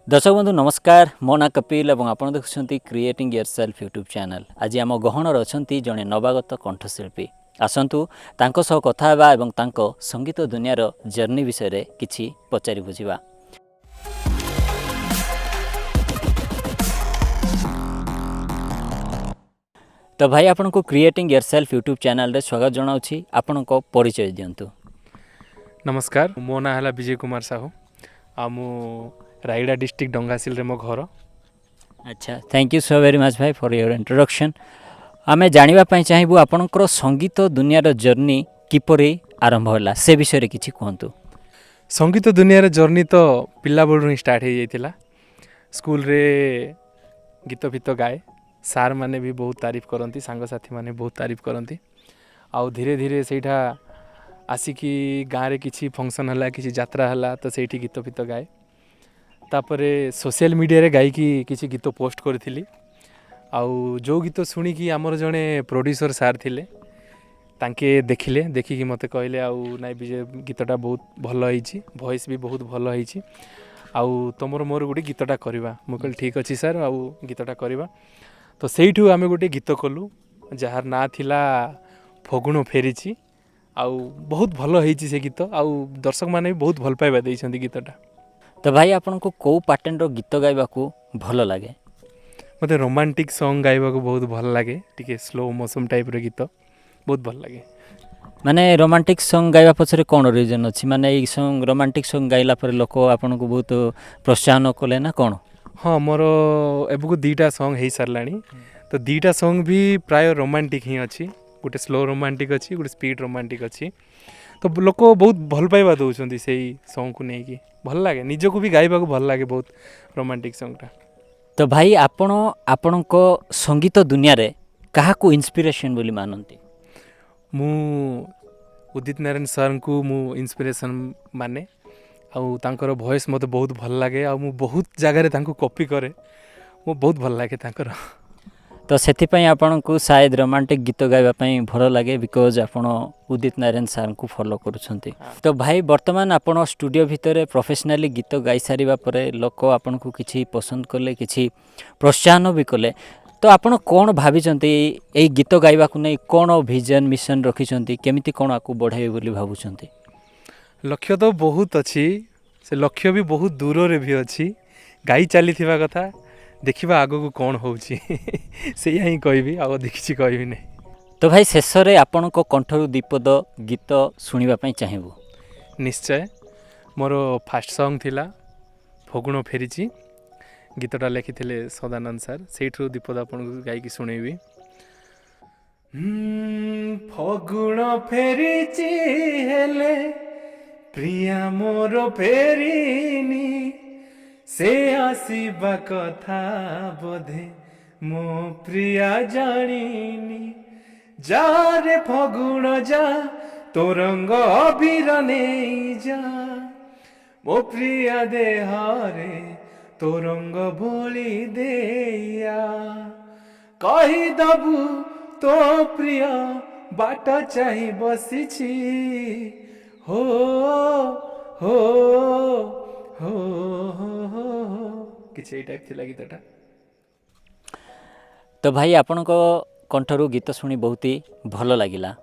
दर्शक बंधु नमस्कार मो ना कपिल और आप देखुं creating your self YouTube channel. आज आम गहणर अच्छा जड़े नवागत कंठशिल्पी आसतु तांको सह कथा हेबा एवं तांको संगीत दुनियार जर्नी विषय किछि पचारि बुझिबा। तो भाई आपण को creating your self YouTube channel रे स्वागत जनाउछि। आपण को परिचय दियंतु। नमस्कार मो ना है विजय कुमार साहू आ मु रायगड़ा डिस्ट्रिक्ट डंगासिल रे मो घर। अच्छा thank you so very much भाई फॉर योर इंट्रोडक्शन। आमे जानिबा पई चाहिबु आपणकर संगीत दुनियार जर्नी किपरि आरंभ होला से विषय रे किछि कहंतु। संगीत दुनिया जर्नी तो पिला बड़ू ही स्टार्ट हो जाइतिला। स्कूल रे गीत फीत गाए, सार माने भी बहुत तारीफ करती, सांगसाथी माने बहुत तारीफ करती। आउ धीरे धीरे सेठा आसिकी गाँव रे किछि फंक्शन हला किछि यात्रा हला तो सेठी गीत फीत गाए। तापरे सोशल मीडिया रे गायकी किछि गीत पोस्ट करथिली। आउ जो गीत शुणी कि आमर जड़े प्रोड्यूसर सार थिले तांके देखिले, देखिकी मते कहले आउ नाइ विजय गीतटा बहुत भल होईछि, वॉइस भी बहुत भल होईछि, आउ तमर मोर गोटे गीतटा करवा। मु कहले ठीक अछि सर आउ गीतटा करवा। तो सेठू आमे गोटे गीत कलु जार ना थिला फगुण फेरिछि। आउ बहुत भल होईछि से गीत, आउ दर्शक माने भी बहुत भल पाइबा दैछन्ती गीतटा। तो भाई आपण को को पैटर्न रो गीत गाइबा को भल लागे? मते रोमांटिक सॉन्ग गाइबा को बहुत भल लागे, टिके स्लो मोशन टाइप रे गीत बहुत भल लागे। माने रोमांटिक सॉन्ग गाइबा पछरे कोन रीजन अछि? माने ई सॉन्ग रोमांटिक सॉन्ग गाइला पर लोक आपण को बहुत प्रोत्साहन कले ना कोन? हाँ मोर एबको दीटा सॉन्ग हे सारलानी। तो दीटा सॉन्ग भी प्राय रोमांटिक ही अच्छी, गोटे स्लो रोमांटिक अच्छी, गोटे स्पीड रोमांटिक अच्छी। तो लोक बहुत भल पाइबा दौरान से सॉन्ग को लेकिन भल लगे, निजक भी गाइबा को भल लगे बहुत रोमांटिक सॉन्गटा। तो भाई आपण को संगीत दुनिया रे कहा को इंस्पिरेशन बोली मानती? मु उदित नारायण सर को मु इंस्पिरेशन माने। आउ तांकर वॉइस मते बहुत भल लगे, आउ मु बहुत जगह रे तांको कॉपी करे, मु बहुत भल लगे तांकर। तो सेति पई आपण को शायद रोमांटिक गीत गाइबा पई भल लागे बिकॉज आपण उदित नारायण सर को फॉलो करूछंती। तो भाई वर्तमान आपण स्टूडियो भितर प्रोफेशनली गीत गाई सारिबा परे लोक आपण को किछि पसंद करले, किछि प्रोत्साहन भी कले। तो आपण कोन भाबिचंती एई गीत गाइबा को नै कोन विजन मिशन रखिचंती, केमिति कोन आकु बढ़ाइबे बोली भाबुचंती? लक्ष्य तो बहुत अच्छी, से लक्ष्य भी बहुत दूर रे भी अच्छी। गाई चली थिबा कथा, देखिबा आगो को कौन होउची से ही कहबी, आगो देखिछि कहबी नै। तो भाई शेष रे आपण को कंठरु दीपद गीत सुनिबा पई चाहिबो। निश्चय मोर फास्ट सॉन्ग थिला फगुण फेरिछि, गीतटा लिखिथिले सदानंद सर, सेठु दीपद आपण को गाई की सुनेबी। फगुण फेरिछि हेले प्रिया मोर फेरिनी, से आसीबा कथा बोधे मो प्रिया जानिनी। जा रे फगुण जा तो रंग अबीर नेई जा, मो प्रिया देहरे तो रंग बोली देया। कही दबु तो प्रिय बाट चाही बसिछि, हो हो हो हो हो किछि ए टाइप थिला गीतटा। तो भाई आपण को कंठरु गीत सुनी बहुत ही भल लागिला।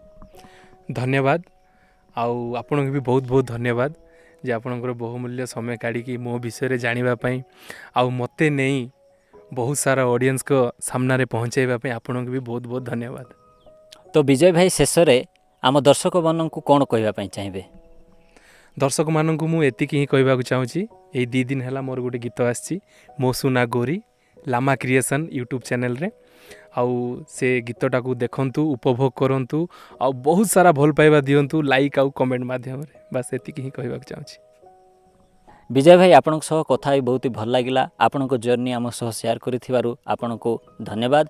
धन्यवाद। आउ आपण को भी बहुत बहुत धन्यवाद जे आपणकर बहुमूल्य समय काढ़ी मो विषय जानिबा पई आउ मते नहीं बहुत सारा ऑडियंस को सामना रे पहुंचाइबा पई आपण को भी बहुत बहुत धन्यवाद। तो विजय भाई शेष रे आम दर्शक मन को कौन कहबा पई चाहिबे? दर्शक मान को मु एतिकी ही कहबाक चाहूँगी, यही 2 दिन है मोर गोटे गीत आसी मो सुना गोरी लामा क्रिएशन यूट्यूब चैनल रे। आउ से गीतटा को देखंतु, उपभोग करंतु, आउ बहुत सारा भल पाइबा दियंतु लाइक आउ कमेंट माध्यम रे। बस एतिकी ही कहबाक चाहूँगी। विजय भाई आपण सह कथा ही बहुत ही भल लागिला। आपण को जर्नी आम सह शेयर करिथिबारु आपण को धन्यवाद।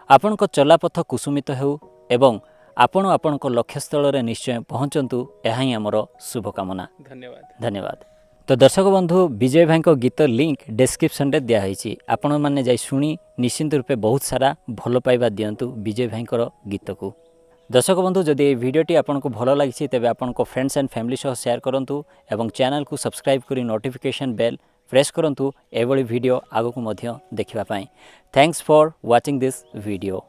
आपण को चलापथ कुसुमित हेउ एवं आपण आपण को लक्ष्यस्थल रे निश्चय पहुंचंतु, यह ही आमर शुभकामना। धन्यवाद धन्यवाद। तो दर्शक बंधु विजय भाई को गीत लिंक डिस्क्रिप्शन रे दिया होईची, आपण माने जाई सुनी निश्चिंत रूपे बहुत सारा भल पाइबा दियंतु विजय भाई गीत को। दर्शक बंधु जदि ये वीडियोटी आपको भल लगी तेज आपण फ्रेंड्स एंड फैमिली सह शेयर करंतु एवं चैनल को सब्सक्राइब करी नोटिफिकेशन बेल ପ୍ରେସ୍ କରନ୍ତୁ ଏଭଳି ଭିଡ଼ିଓ ଆଗକୁ ମଧ୍ୟ ଦେଖିବା ପାଇଁ। Thanks for watching this video.